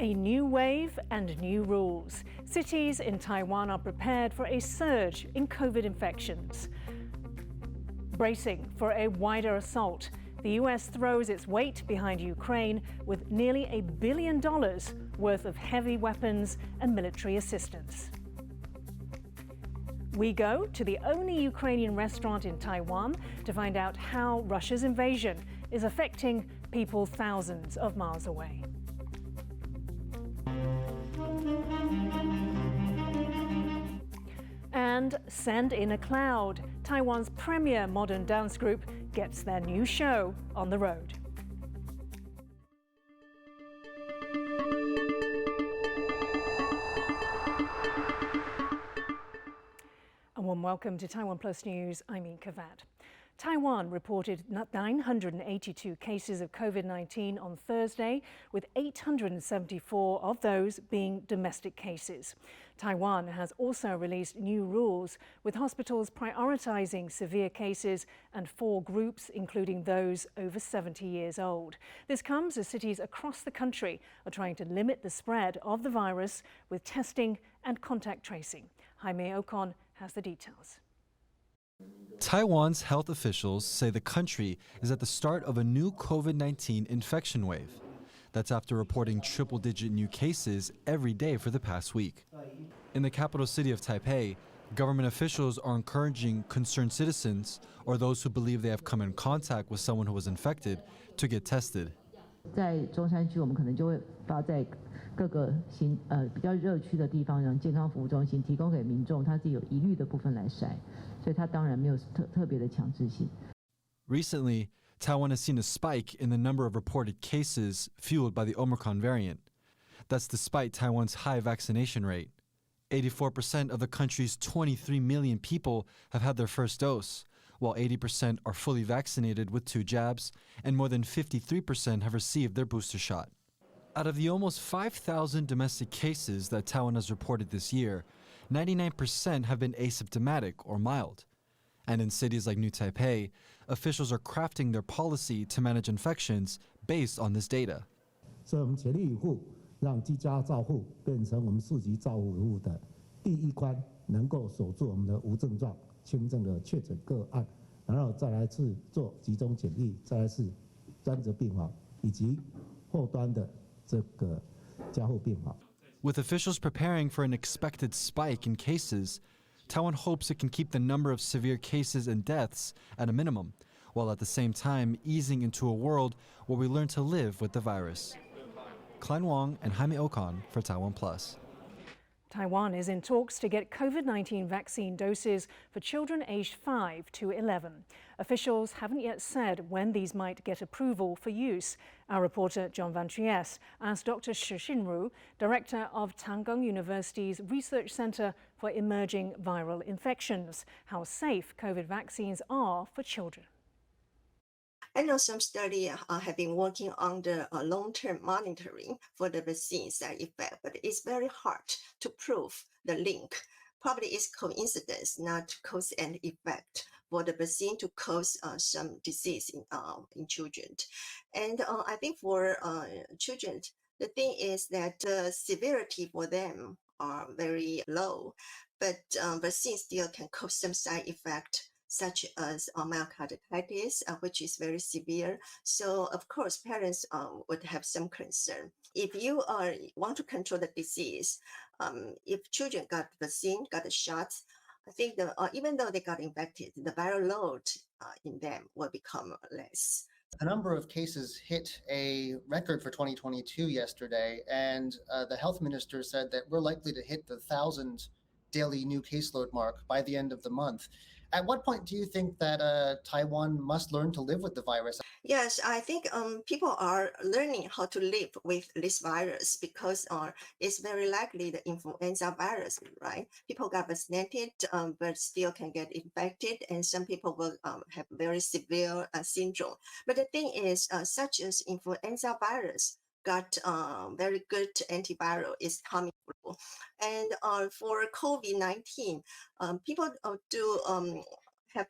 A new wave and new rules. Cities in Taiwan are prepared for a surge in COVID infections. Bracing for a wider assault, the US throws its weight behind Ukraine with nearly $1 billion worth of heavy weapons and military assistance. We go to the only Ukrainian restaurant in Taiwan to find out how Russia's invasion is affecting people thousands of miles away. And Send in a Cloud, Taiwan's premier modern dance group, gets their new show on the road. A warm welcome to TaiwanPlus News. I'm Yin Khvat. Taiwan reported 982 cases of COVID-19 on Thursday, with 874 of those being domestic cases. Taiwan has also released new rules, with hospitals prioritizing severe cases and 4 groups, including those over 70 years old. This comes as cities across the country are trying to limit the spread of the virus with testing and contact tracing. Jaime Ocon has the details. Taiwan's health officials say the country is at the start of a new COVID-19 infection wave. That's after reporting triple-digit new cases every day for the past week. In the capital city of Taipei, government officials are encouraging concerned citizens or those who believe they have come in contact with someone who was infected to get tested. 在中山区，我们可能就会发在各个比较热区的地方，让健康服务中心提供给民众他自己有疑虑的部分来筛，所以它当然没有特别的强制性。Recently, Taiwan has seen a spike in the number of reported cases fueled by the Omicron variant. That's despite Taiwan's high vaccination rate. 84% of the country's 23 million people have had their first dose, while 80% are fully vaccinated with 2 jabs, and more than 53% have received their booster shot. Out of the almost 5,000 domestic cases that Taiwan has reported this year, 99% have been asymptomatic or mild. And in cities like New Taipei, officials are crafting their policy to manage infections based on this data. 所以我们全力以赴，让居家照护变成我们4级照护服务的第一关，能够守住我们的无症状 轻症的确诊个案，然后再来是做集中检疫，再来是专责病房以及后端的这个加护病房。With officials preparing for an expected spike in cases, Taiwan hopes it can keep the number of severe cases and deaths at a minimum, while at the same time easing into a world where we learn to live with the virus. Klein Wong and Jaime Ocon for TaiwanPlus. Taiwan is in talks to get COVID-19 vaccine doses for children aged 5 to 11. Officials haven't yet said when these might get approval for use. Our reporter John Van Trieste asked Dr. Shi Xinru, director of Tangong University's Research Center for Emerging Viral Infections, how safe COVID vaccines are for children. I know some studies have been working on the long-term monitoring for the vaccine side effect, but it's very hard to prove the link. Probably it's coincidence, not cause and effect for the vaccine to cause some disease in children. And I think for children, the thing is that the severity for them are very low, but vaccine still can cause some side effect, such as myocarditis, which is very severe. So, of course, parents would have some concern. If you want to control the disease, if children got vaccine, got the shots, I think even though they got infected, the viral load in them will become less. A number of cases hit a record for 2022 yesterday, and the health minister said that we're likely to hit the 1,000 daily new caseload mark by the end of the month. At what point do you think that Taiwan must learn to live with the virus? Yes, I think people are learning how to live with this virus because it's very likely the influenza virus, right? People got vaccinated, but still can get infected, and some people will have very severe syndrome. But the thing is, such as influenza virus got very good antiviral, is Tamiflu. And for COVID-19, people do have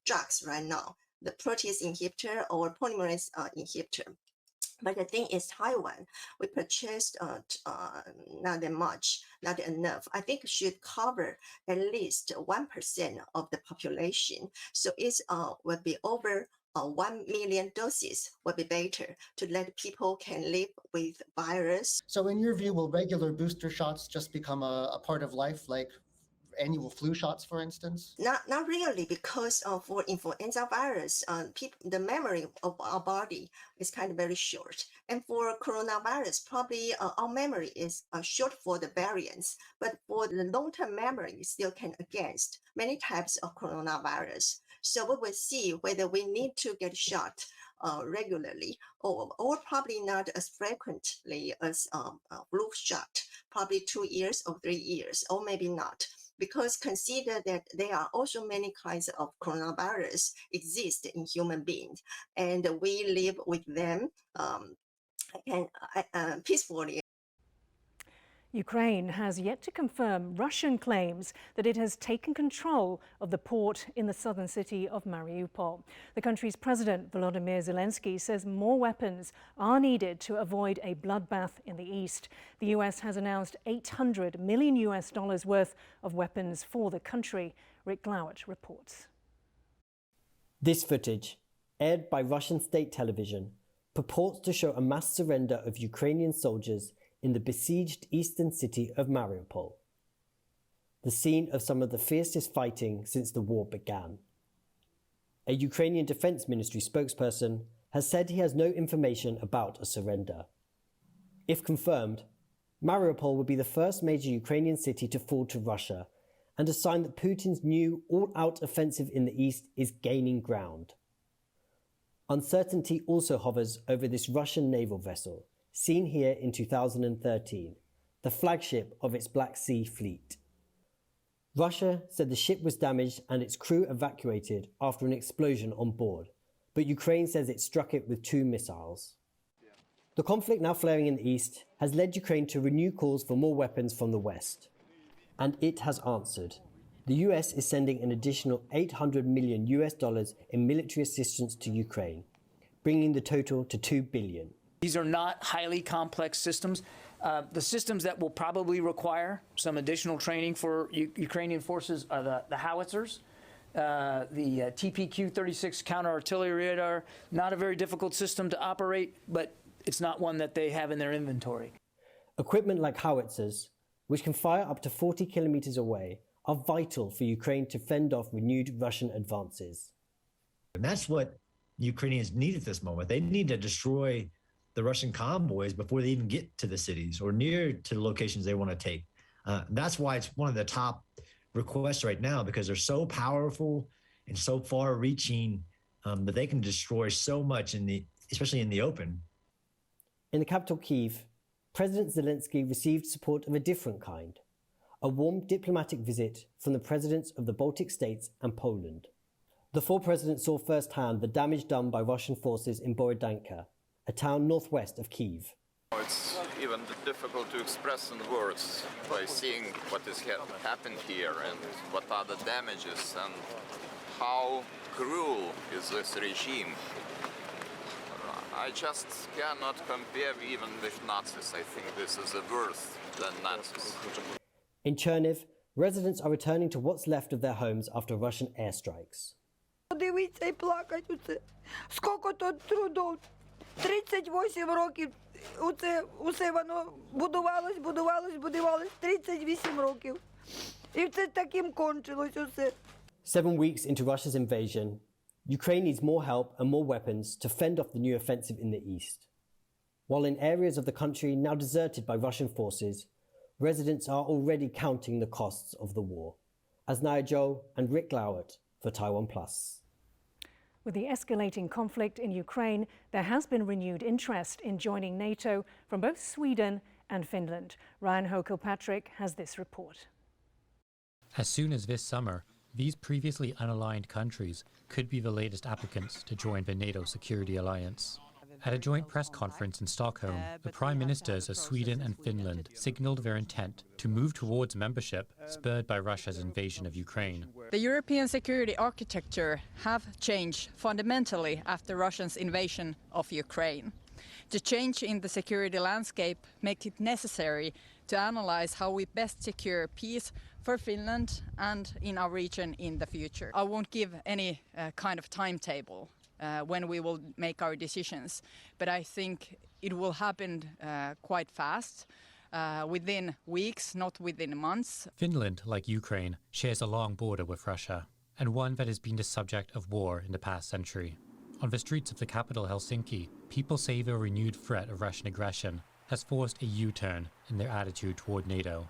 drugs right now, the protease inhibitor or polymerase inhibitor. But the thing is, Taiwan, we purchased not that much, not enough. I think it should cover at least 1% of the population. So it will be over 1 million doses would be better to let people can live with virus. So in your view, will regular booster shots just become a part of life, like annual flu shots, for instance? Not really, because for influenza virus, the memory of our body is kind of very short. And for coronavirus, probably our memory is short for the variants, but for the long-term memory, we still can against many types of coronavirus. So we will see whether we need to get shot regularly or probably not as frequently as flu shot, probably 2 years or 3 years, or maybe not. Because consider that there are also many kinds of coronavirus exist in human beings, and we live with them peacefully. Ukraine has yet to confirm Russian claims that it has taken control of the port in the southern city of Mariupol. The country's president, Volodymyr Zelensky, says more weapons are needed to avoid a bloodbath in the east. The US has announced $800 million worth of weapons for the country. Rick Glowett reports. This footage, aired by Russian state television, purports to show a mass surrender of Ukrainian soldiers in the besieged eastern city of Mariupol, the scene of some of the fiercest fighting since the war began. A Ukrainian Defense Ministry spokesperson has said he has no information about a surrender. If confirmed, Mariupol would be the first major Ukrainian city to fall to Russia, and a sign that Putin's new all-out offensive in the east is gaining ground. Uncertainty also hovers over this Russian naval vessel, seen here in 2013, the flagship of its Black Sea fleet. Russia said the ship was damaged and its crew evacuated after an explosion on board, but Ukraine says it struck it with 2 missiles. The conflict now flaring in the east has led Ukraine to renew calls for more weapons from the west. And it has answered. The US is sending an additional $800 million in military assistance to Ukraine, bringing the total to $2 billion. These are not highly complex systems. The systems that will probably require some additional training for Ukrainian forces are the howitzers, the TPQ-36 counter-artillery radar, not a very difficult system to operate, but it's not one that they have in their inventory. Equipment like howitzers, which can fire up to 40 kilometers away, are vital for Ukraine to fend off renewed Russian advances. And that's what Ukrainians need at this moment. They need to destroy the Russian convoys before they even get to the cities or near to the locations they want to take. That's why it's one of the top requests right now, because they're so powerful and so far-reaching that they can destroy so much, especially in the open. In the capital, Kyiv, President Zelensky received support of a different kind, a warm diplomatic visit from the presidents of the Baltic states and Poland. The 4 presidents saw firsthand the damage done by Russian forces in Borodanka, a town northwest of Kyiv. It's even difficult to express in words by seeing what has happened here and what are the damages and how cruel is this regime. I just cannot compare even with Nazis. I think this is worse than Nazis. In Cherniv, residents are returning to what's left of their homes after Russian airstrikes. Дивіться і плакать оце. Скільки тут трудов. 38 років. Усе воно будувалось 38 років. І це таким кончилось усе. 7 weeks into Russia's invasion, Ukraine needs more help and more weapons to fend off the new offensive in the east. While in areas of the country now deserted by Russian forces, residents are already counting the costs of the war. Asnaya Zhou and Rick Glowett for TaiwanPlus. With the escalating conflict in Ukraine, there has been renewed interest in joining NATO from both Sweden and Finland. Ryan Ho-Kilpatrick has this report. As soon as this summer, these previously unaligned countries could be the latest applicants to join the NATO security alliance. At a joint press conference in Stockholm, the prime ministers of Sweden and Finland signaled their intent to move towards membership, spurred by Russia's invasion of Ukraine. The European security architecture have changed fundamentally after Russia's invasion of Ukraine. The change in the security landscape makes it necessary to analyze how we best secure peace for Finland and in our region in the future. I won't give any kind of timetable when we will make our decisions, but I think it will happen quite fast, within weeks, not within months. Finland, like Ukraine, shares a long border with Russia, and one that has been the subject of war in the past century. On the streets of the capital Helsinki, people say the renewed threat of Russian aggression has forced a U-turn in their attitude toward NATO.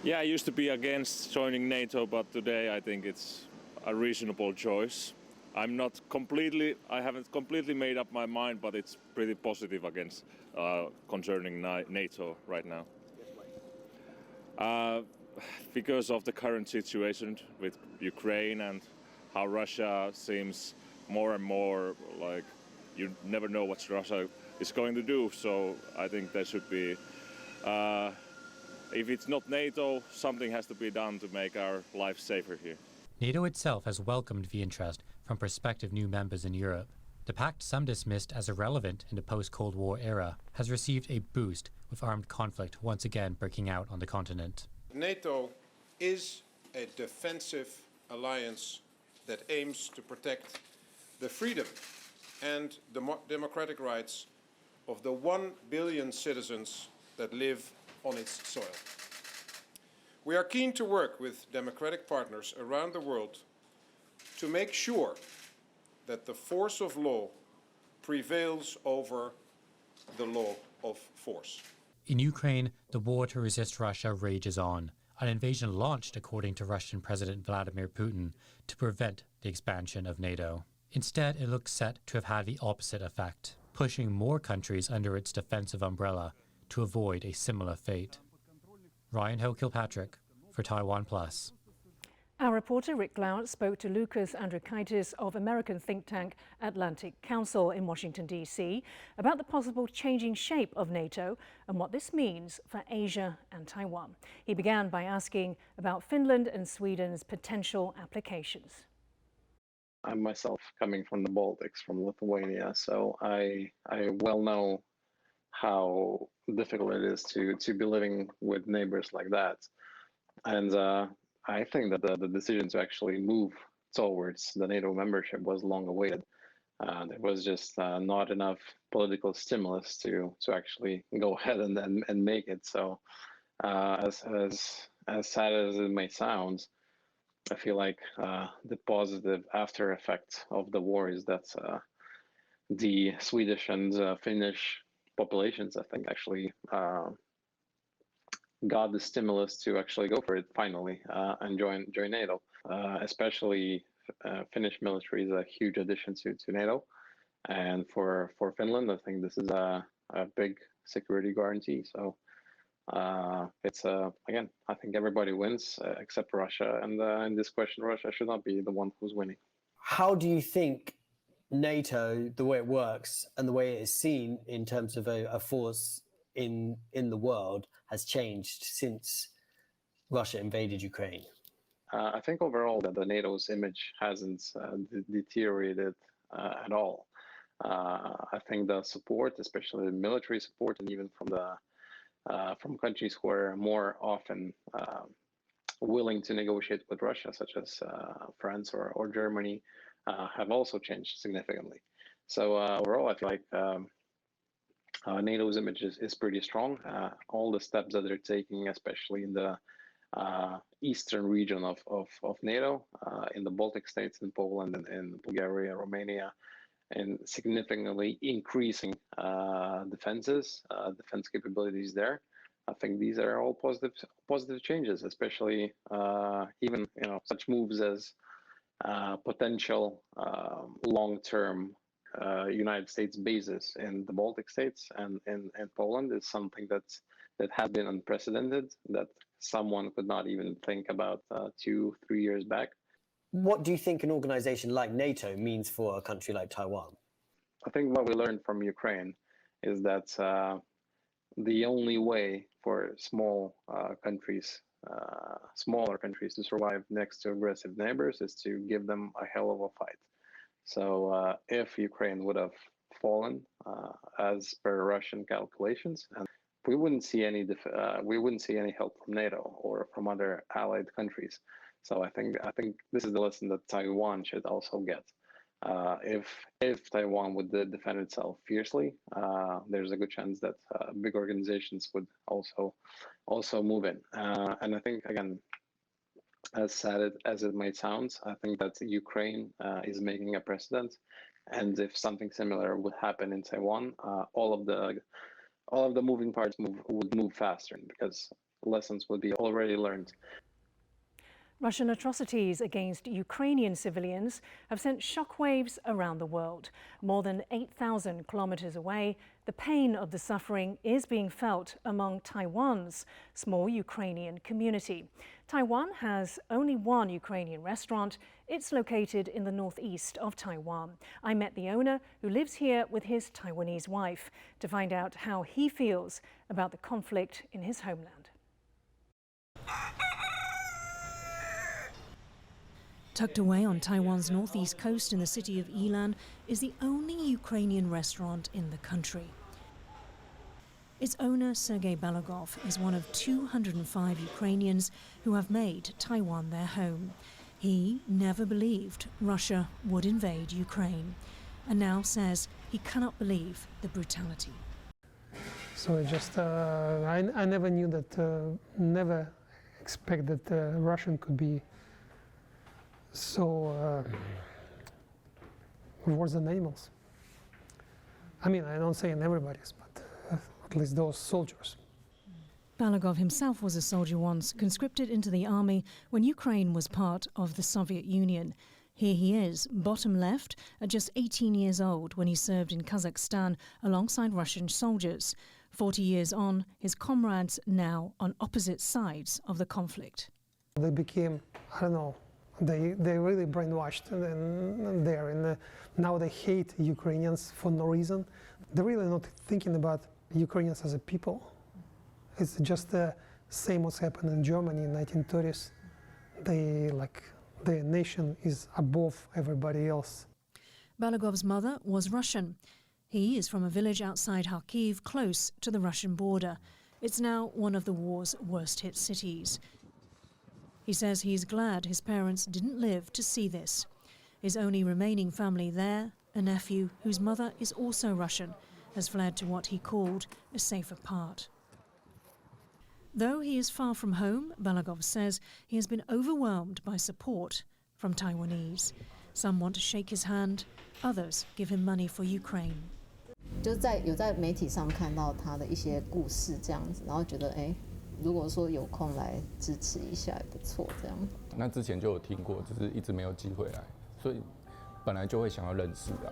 Yeah, I used to be against joining NATO, but today I think it's a reasonable choice. I haven't completely made up my mind, but it's pretty positive against concerning NATO right now. Because of the current situation with Ukraine and how Russia seems more and more like you never know what Russia is going to do. So I think there should be, if it's not NATO, something has to be done to make our life safer here. NATO itself has welcomed the interest from prospective new members in Europe. The pact, some dismissed as irrelevant in the post-Cold War era, has received a boost with armed conflict once again breaking out on the continent. NATO is a defensive alliance that aims to protect the freedom and democratic rights of the 1 billion citizens that live on its soil. We are keen to work with democratic partners around the world to make sure that the force of law prevails over the law of force. In Ukraine, the war to resist Russia rages on. An invasion launched, according to Russian President Vladimir Putin, to prevent the expansion of NATO. Instead, it looks set to have had the opposite effect, pushing more countries under its defensive umbrella to avoid a similar fate. Ryan Hill-Kilpatrick for TaiwanPlus. Our reporter Rick Glauert spoke to Lucas Andrikaitis of American think tank Atlantic Council in Washington, D.C. about the possible changing shape of NATO and what this means for Asia and Taiwan. He began by asking about Finland and Sweden's potential applications. I'm myself coming from the Baltics, from Lithuania, so I well know how difficult it is to be living with neighbors like that. And I think that the decision to actually move towards the NATO membership was long awaited. There was just not enough political stimulus to actually go ahead and make it. So as sad as it may sound, I feel like the positive after effect of the war is that the Swedish and Finnish populations, I think, actually got the stimulus to actually go for it finally and join NATO. Especially Finnish military is a huge addition to NATO, and for Finland, I think this is a big security guarantee. So it's again, I think everybody wins except Russia, and in this question, Russia should not be the one who's winning. How do you think NATO, the way it works and the way it is seen in terms of a force in the world, has changed since Russia invaded Ukraine? I think overall that the NATO's image hasn't deteriorated at all. I think the support, especially the military support, and even from countries who are more often willing to negotiate with Russia, such as France or Germany, have also changed significantly. So overall, I feel like NATO's image is pretty strong. All the steps that they're taking, especially in the eastern region of NATO, in the Baltic states, in Poland, and in Bulgaria, Romania, and significantly increasing defense capabilities there. I think these are all positive changes, especially even such moves as potential long-term United States bases in the Baltic states and Poland is something that has been unprecedented, that someone could not even think about 2-3 years back. What do you think an organization like NATO means for a country like Taiwan? I think what we learned from Ukraine is that the only way for smaller countries to survive next to aggressive neighbors is to give them a hell of a fight. So if Ukraine would have fallen as per Russian calculations, and we wouldn't see any help from NATO or from other allied countries. So I think this is the lesson that Taiwan should also get. If Taiwan would defend itself fiercely, there's a good chance that big organizations would also move in. And I think, again, as sad as it might sound, I think that Ukraine is making a precedent, and if something similar would happen in Taiwan, all of the moving parts would move faster because lessons would be already learned. Russian atrocities against Ukrainian civilians have sent shockwaves around the world. More than 8,000 kilometers away, the pain of the suffering is being felt among Taiwan's small Ukrainian community. Taiwan has only one Ukrainian restaurant. It's located in the northeast of Taiwan. I met the owner, who lives here with his Taiwanese wife, to find out how he feels about the conflict in his homeland. Tucked away on Taiwan's northeast coast in the city of Yilan is the only Ukrainian restaurant in the country. Its owner, Sergei Balagov, is one of 205 Ukrainians who have made Taiwan their home. He never believed Russia would invade Ukraine, and now says he cannot believe the brutality. So it just, I never knew that, never expected that Russian could be so worse than animals. I mean, I don't say in everybody's, but at least those soldiers. Balagov himself was a soldier once, conscripted into the army when Ukraine was part of the Soviet Union. Here he is, bottom left, at just 18 years old when he served in Kazakhstan alongside Russian soldiers. 40 years on, his comrades now on opposite sides of the conflict. They became, I don't know, they really brainwashed, and there, and now they hate Ukrainians for no reason. They're really not thinking about Ukrainians as a people. It's just the same what's happened in Germany in 1930s. Their nation is above everybody else. Balagov's mother was Russian. He is from a village outside Kharkiv, close to the Russian border. It's now one of the war's worst hit cities. He says he's glad his parents didn't live to see this. His only remaining family there, a nephew whose mother is also Russian, has fled to what he called a safer part. Though he is far from home, Balagov says he has been overwhelmed by support from Taiwanese. Some want to shake his hand, others give him money for Ukraine. 有在媒体上看到他的一些故事这样子，然后觉得如果说有空来支持一下也不错这样。那之前就有听过，只是一直没有机会来，所以本来就会想要认识啊。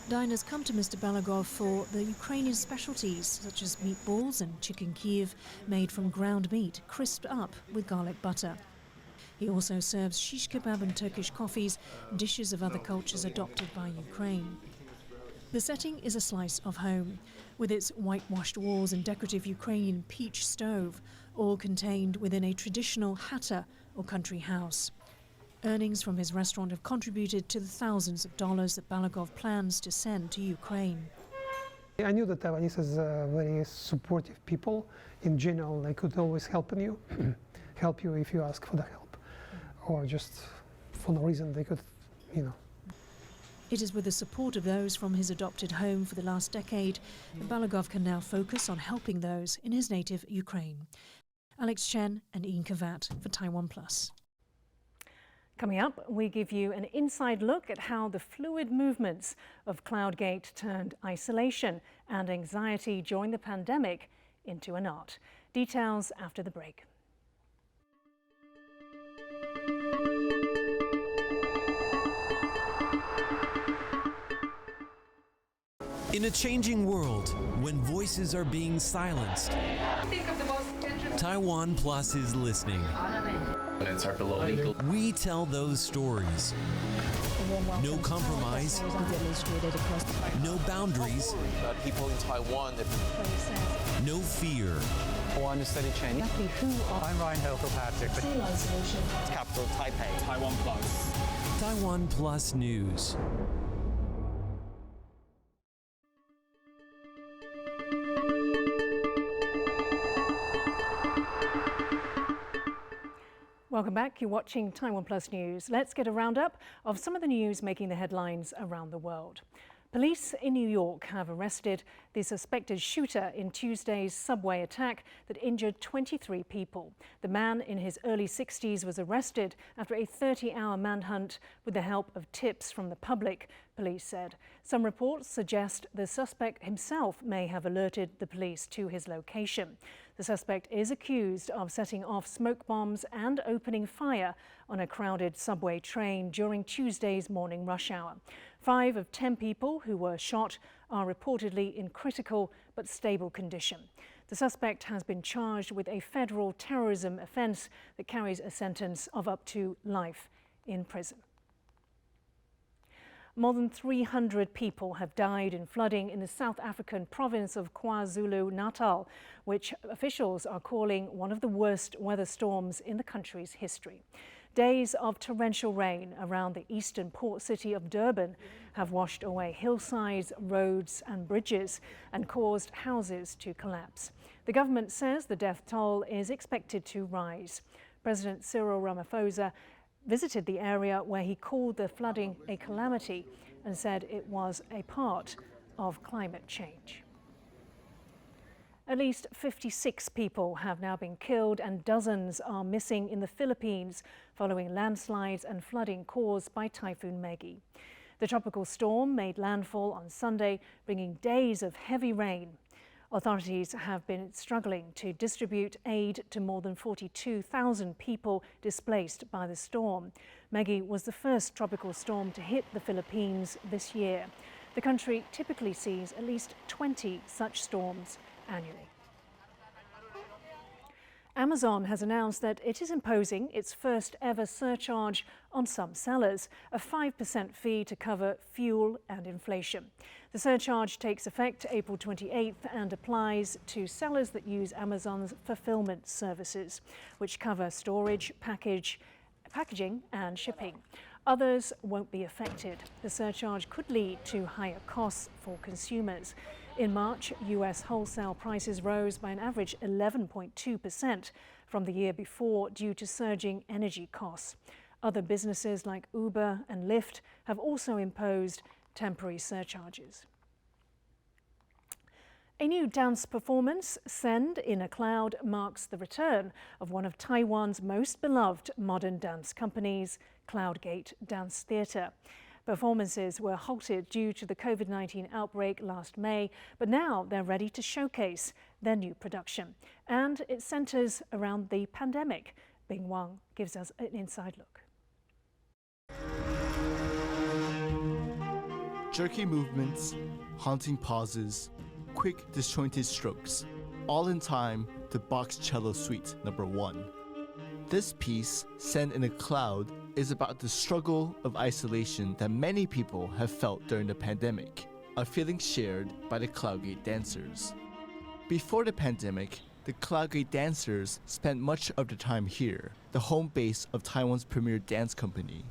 Diners come to Mr. Balagov for the Ukrainian specialties, such as meatballs and chicken Kiev, made from ground meat, crisped up with garlic butter. He also serves shish kebab and Turkish coffees, dishes of other cultures adopted by Ukraine. The setting is a slice of home, with its whitewashed walls and decorative Ukrainian peach stove, all contained within a traditional hatta or country house. Earnings from his restaurant have contributed to the thousands of dollars that Balagov plans to send to Ukraine. I knew that Taiwanese is very supportive people. In general, they could always help you if you ask for the help, or just for no reason they could, It is with the support of those from his adopted home for the last decade that Balagov can now focus on helping those in his native Ukraine. Alex Chen and Yin Khvat for TaiwanPlus. Coming up, we give you an inside look at how the fluid movements of Cloudgate turned isolation and anxiety during the pandemic into an art. Details after the break. In a changing world, when voices are being silenced, TaiwanPlus is listening. We tell those stories. No compromise, no boundaries, people in Taiwan. no fear. I want to study Chinese. I'm Ryan Kilpatrick. Capital Taipei. TaiwanPlus. TaiwanPlus News. Welcome back. You're watching TaiwanPlus News. Let's get a roundup of some of the news making the headlines around the world. Police in New York have arrested the suspected shooter in Tuesday's subway attack that injured 23 people. The man in his early 60s was arrested after a 30-hour manhunt with the help of tips from the public, police said. Some reports suggest the suspect himself may have alerted the police to his location. The suspect is accused of setting off smoke bombs and opening fire on a crowded subway train during Tuesday's morning rush hour. 5 of 10 people who were shot are reportedly in critical but stable condition. The suspect has been charged with a federal terrorism offence that carries a sentence of up to life in prison. More than 300 people have died in flooding in the South African province of KwaZulu-Natal, which officials are calling one of the worst weather storms in the country's history. Days of torrential rain around the eastern port city of Durban have washed away hillsides, roads and bridges and caused houses to collapse. The government says the death toll is expected to rise. President Cyril Ramaphosa visited the area where he called the flooding a calamity and said it was a part of climate change. At least 56 people have now been killed and dozens are missing in the Philippines following landslides and flooding caused by Typhoon Megi. The tropical storm made landfall on Sunday, bringing days of heavy rain. Authorities have been struggling to distribute aid to more than 42,000 people displaced by the storm. Megi was the first tropical storm to hit the Philippines this year. The country typically sees at least 20 such storms annually. Amazon has announced that it is imposing its first ever surcharge on some sellers, a 5% fee to cover fuel and inflation. The surcharge takes effect April 28th and applies to sellers that use Amazon's fulfillment services, which cover storage, packaging and shipping. Others won't be affected. The surcharge could lead to higher costs for consumers. In March, US wholesale prices rose by an average 11.2% from the year before due to surging energy costs. Other businesses like Uber and Lyft have also imposed temporary surcharges. A new dance performance, Send in a Cloud, marks the return of one of Taiwan's most beloved modern dance companies, Cloudgate Dance Theatre. Performances were halted due to the COVID-19 outbreak last May, but now they're ready to showcase their new production. And it centres around the pandemic. Bing Wang gives us an inside look. Jerky movements, haunting pauses, quick disjointed strokes, all in time to Bach's Cello Suite No. 1. This piece, Send in a Cloud, is about the struggle of isolation that many people have felt during the pandemic, a feeling shared by the Cloudgate dancers. Before the pandemic, the Cloudgate dancers spent much of their time here, the home base of Taiwan's premier dance company,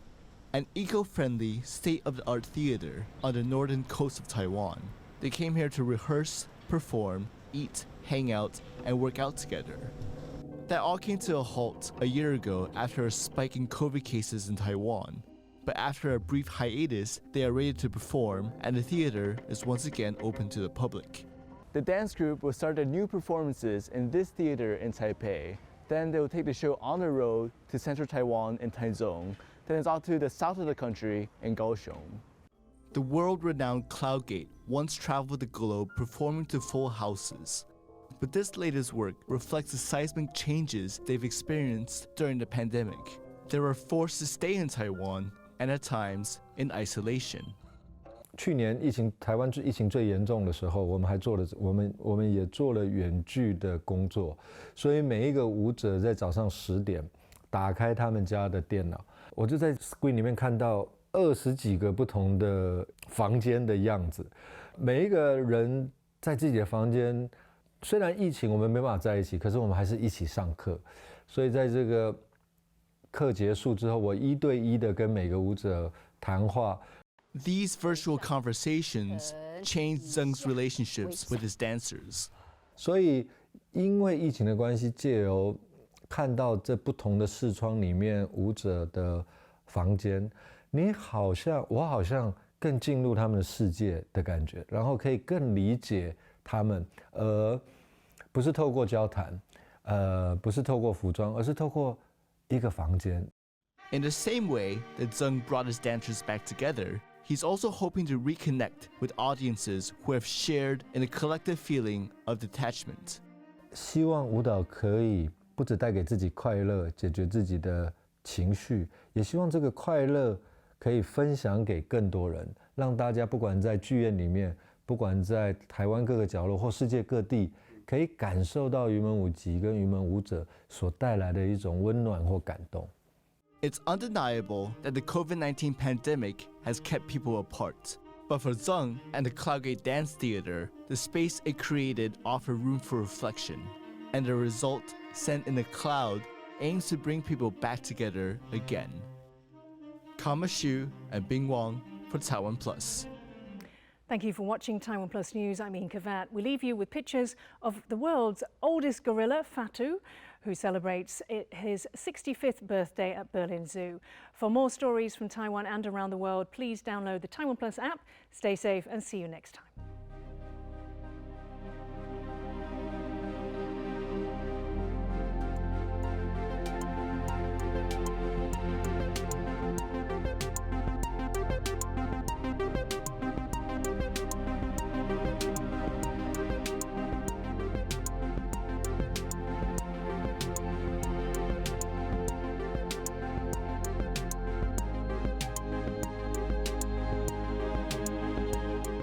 an eco-friendly, state-of-the-art theater on the northern coast of Taiwan. They came here to rehearse, perform, eat, hang out, and work out together. That all came to a halt a year ago after a spike in COVID cases in Taiwan. But after a brief hiatus, they are ready to perform, and the theater is once again open to the public. The dance group will start their new performances in this theater in Taipei. Then they will take the show on the road to central Taiwan in Taichung. Then it's out to the south of the country in Kaohsiung. The world-renowned Cloudgate once traveled the globe performing to full houses. But this latest work reflects the seismic changes they've experienced during the pandemic. They were forced to stay in Taiwan and at times in isolation. 去年台湾疫情最严重的时候，我们也做了远距的工作，所以每一个舞者在早上10点打开他们家的电脑，我就在 screen 里面看到20几个不同的房间的样子，每一个人在自己的房间。虽然疫情我们没办法在一起，可是我们还是一起上课。所以在这个课结束之后，我1对1的跟每个舞者谈话。These virtual conversations changed Zeng's relationships with his dancers. 所以因为疫情的关系，借由看到这不同的视窗里面舞者的房间，我好像更进入他们的世界的感觉，然后可以更理解他们，而不是透过交谈，不是透过服装，而是透过一个房间。In the same way that Zheng brought his dancers back together, he's also hoping to reconnect with audiences who have shared in a collective feeling of detachment. 希望舞蹈可以不只带给自己快乐，解决自己的情绪，也希望这个快乐可以分享给更多人，让大家不管在剧院里面，不管在台湾各个角落或世界各地，可以感受到云门舞集跟云门舞者所带来的一种温暖或感动。It's undeniable that the COVID-19 pandemic has kept people apart. But for Zheng and the Cloudgate Dance Theater, the space it created offered room for reflection. And the result, sent in a cloud, aims to bring people back together again. Kama Xu and Bing Wang for TaiwanPlus. Thank you for watching TaiwanPlus News. I'm Yin Khvat. We leave you with pictures of the world's oldest gorilla, Fatu, who celebrates his 65th birthday at Berlin Zoo. For more stories from Taiwan and around the world, please download the TaiwanPlus app. Stay safe and see you next time.